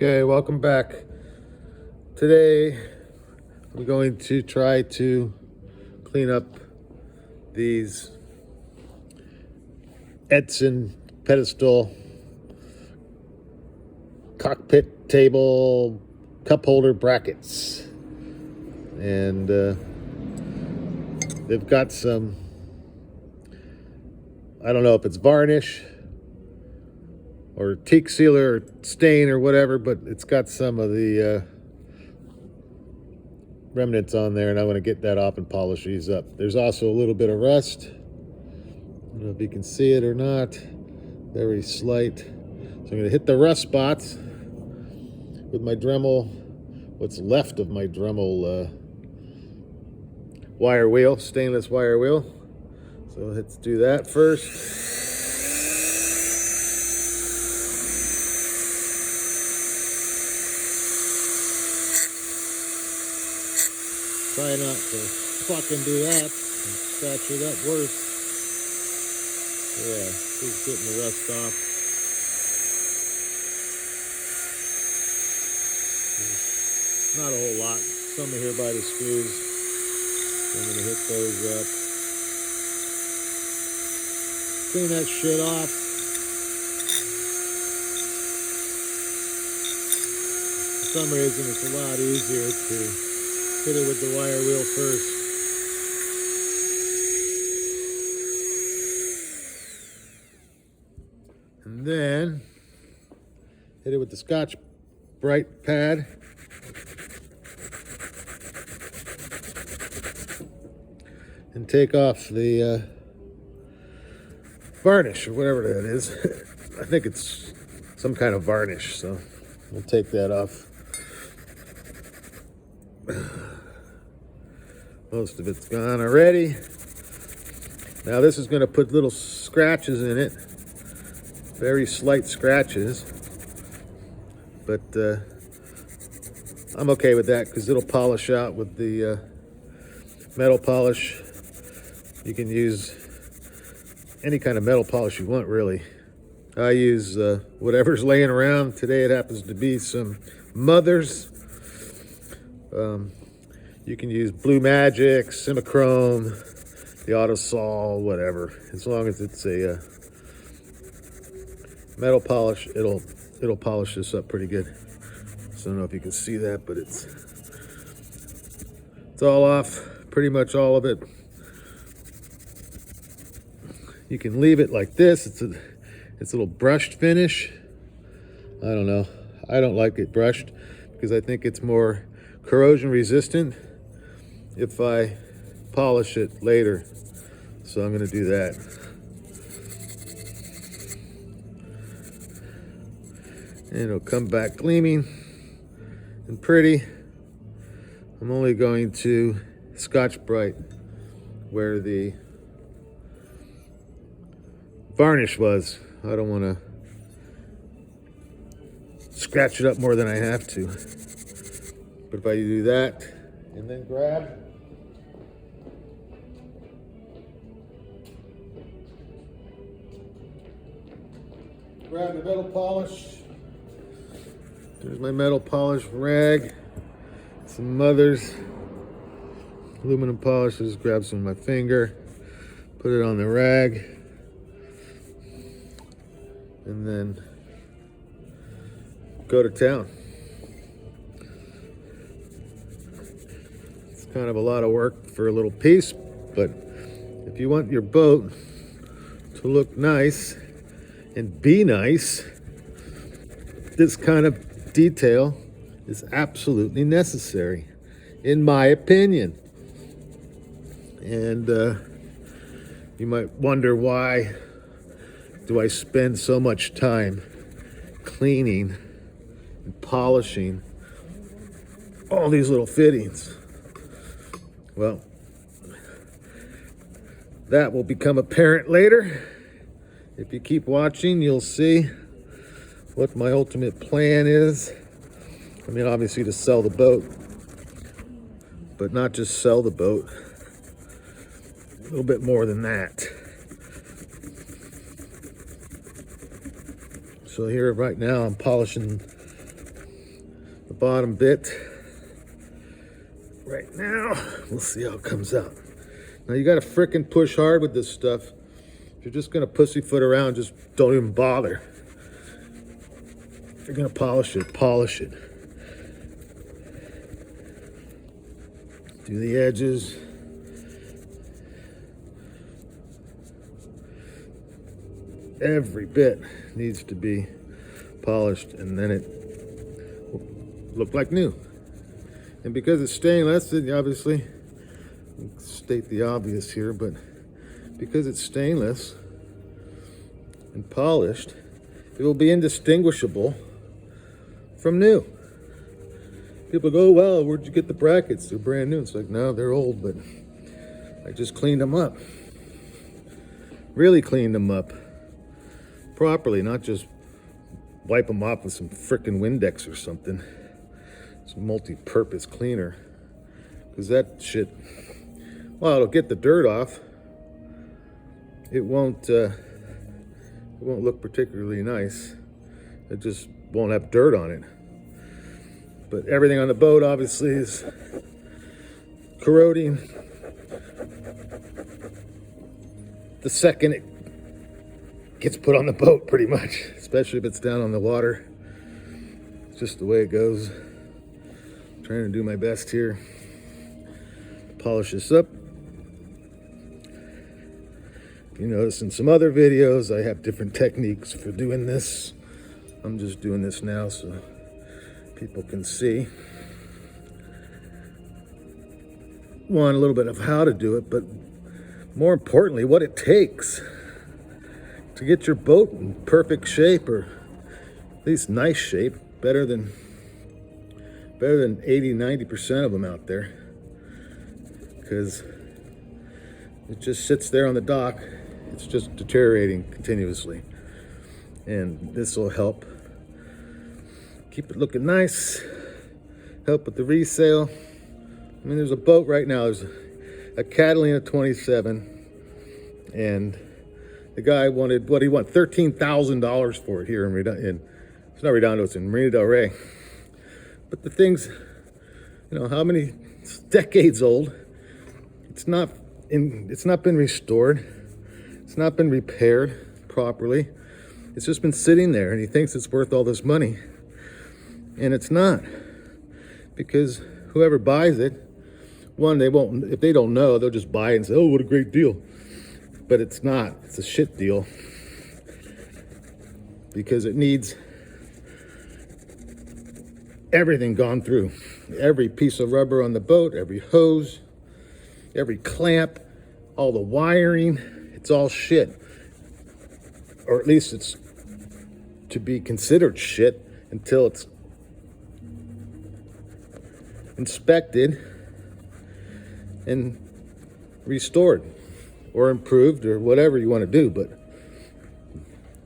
Okay, welcome back. Today I'm going to try to clean up these Edson pedestal, cockpit table, cup holder brackets. And they've got some, I don't know if it's varnish or teak sealer or stain or whatever, but it's got some of the remnants on there, and I want to get that off and polish these up. There's also a little bit of rust. I don't know if you can see it or not. Very slight. So I'm going to hit the rust spots with my Dremel, what's left of my Dremel wire wheel, stainless wire wheel. So let's do that first. Try not to fucking do that and scratch it up worse. Yeah, just getting the rust off. Not a whole lot. Some are here by the screws. I'm going to hit those up. Clean that shit off. For some reason, it's a lot easier to hit it with the wire wheel first. And then hit it with the Scotch Brite pad. And take off the varnish or whatever that is. I think it's some kind of varnish, so we'll take that off. Most of it's gone already. Now this is going to put little scratches in it, very slight scratches, but I'm okay with that because it'll polish out with the metal polish. You can use any kind of metal polish you want, really. I use whatever's laying around. Today it happens to be some Mothers. You can use Blue Magic, Simichrome, the Autosol, whatever. As long as it's a metal polish, it'll polish this up pretty good. So I don't know if you can see that, but it's all off, pretty much all of it. You can leave it like this. It's a little brushed finish. I don't know. I don't like it brushed because I think it's more corrosion resistant if I polish it later. So I'm going to do that. And it'll come back gleaming and pretty. I'm only going to Scotch Brite where the varnish was. I don't want to scratch it up more than I have to. But if I do that and then grab the metal polish. There's my metal polish rag. Some Mothers aluminum polish. Just grab some with my finger, put it on the rag, and then go to town. It's kind of a lot of work for a little piece, but if you want your boat to look nice and be nice, this kind of detail is absolutely necessary, in my opinion. And you might wonder, why do I spend so much time cleaning and polishing all these little fittings? Well, that will become apparent later. If you keep watching, you'll see what my ultimate plan is. I mean, obviously to sell the boat, but not just sell the boat. A little bit more than that. So here right now I'm polishing the bottom bit right now. We'll see how it comes out. Now you gotta frickin' push hard with this stuff. If you're just gonna pussyfoot around, just don't even bother. If you're gonna polish it, polish it. Do the edges. Every bit needs to be polished, and then it will look like new. And because it's stainless, obviously, I'll state the obvious here, but because it's stainless and polished, it will be indistinguishable from new. People go, well, where'd you get the brackets? They're brand new. It's like, no, they're old, but I just cleaned them up. Really cleaned them up properly, not just wipe them off with some frickin' Windex or something. It's a multi-purpose cleaner. Because that shit, well, it'll get the dirt off. It won't look particularly nice. It just won't have dirt on it. But everything on the boat obviously is corroding the second it gets put on the boat, pretty much, especially if it's down on the water. It's just the way it goes. I'm trying to do my best here. Polish this up. You notice in some other videos I have different techniques for doing this. I'm just doing this now so people can see. One, a little bit of how to do it, but more importantly, what it takes to get your boat in perfect shape, or at least nice shape, better than 80-90% of them out there, because it just sits there on the dock. It's just deteriorating continuously, and this will help keep it looking nice, help with the resale. I mean, there's a boat right now, there's a Catalina 27, and the guy wanted, what he want, $13,000 for it here in it's not Redondo, it's in Marina del Rey. But the thing's, you know, how many, it's decades old. It's not been restored. It's not been repaired properly. It's just been sitting there, and he thinks it's worth all this money. And it's not. Because whoever buys it, one, they won't, if they don't know, they'll just buy it and say, oh, what a great deal. But it's not. It's a shit deal. Because it needs everything gone through. Every piece of rubber on the boat, every hose, every clamp, all the wiring, it's all shit. Or at least it's to be considered shit until it's inspected and restored or improved or whatever you want to do. But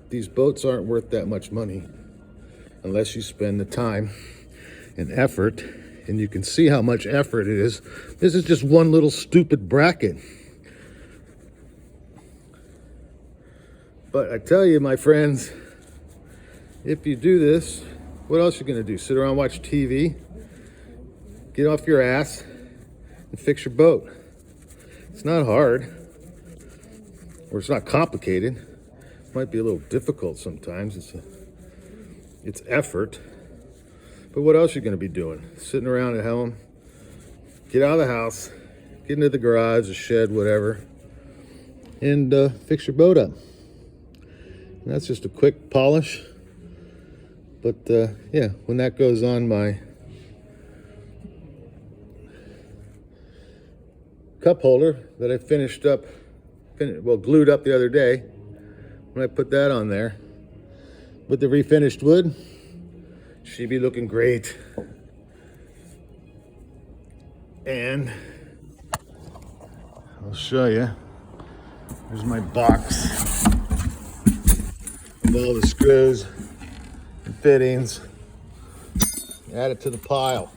these boats aren't worth that much money unless you spend the time and effort, and you can see how much effort it is. This is just one little stupid bracket. But I tell you, my friends, if you do this, what else are you gonna do? Sit around and watch TV? Get off your ass and fix your boat. It's not hard, or it's not complicated. It might be a little difficult sometimes. It's effort. But what else are you gonna be doing? Sitting around at home? Get out of the house, get into the garage, the shed, whatever, and fix your boat up. And that's just a quick polish. But yeah, when that goes on my cup holder that I glued up the other day, when I put that on there with the refinished wood, she'd be looking great. And I'll show you. There's my box of all the screws and fittings. Add it to the pile.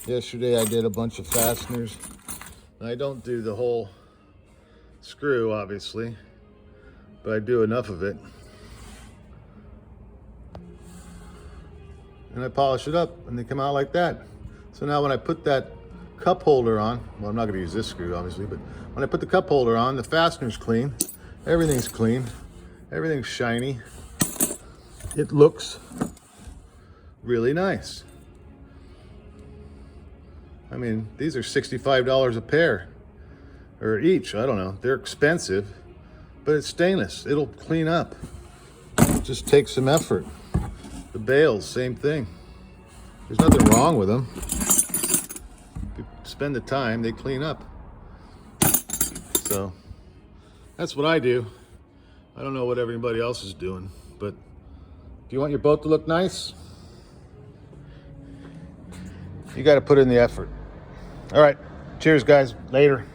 Yesterday I did a bunch of fasteners. I don't do the whole screw, obviously, but I do enough of it. and I polish it up, and they come out like that. So now when I put that cup holder on, well, I'm not going to use this screw, obviously, but when I put the cup holder on, the fastener's clean, everything's clean, everything's shiny. It looks really nice. I mean, these are $65 a pair, or each, I don't know. They're expensive, but it's stainless. It'll clean up. It just takes some effort. The bales, same thing. There's nothing wrong with them. If you spend the time, they clean up. So that's what I do. I don't know what everybody else is doing, but if you want your boat to look nice, you got to put in the effort. All right. Cheers, guys. Later.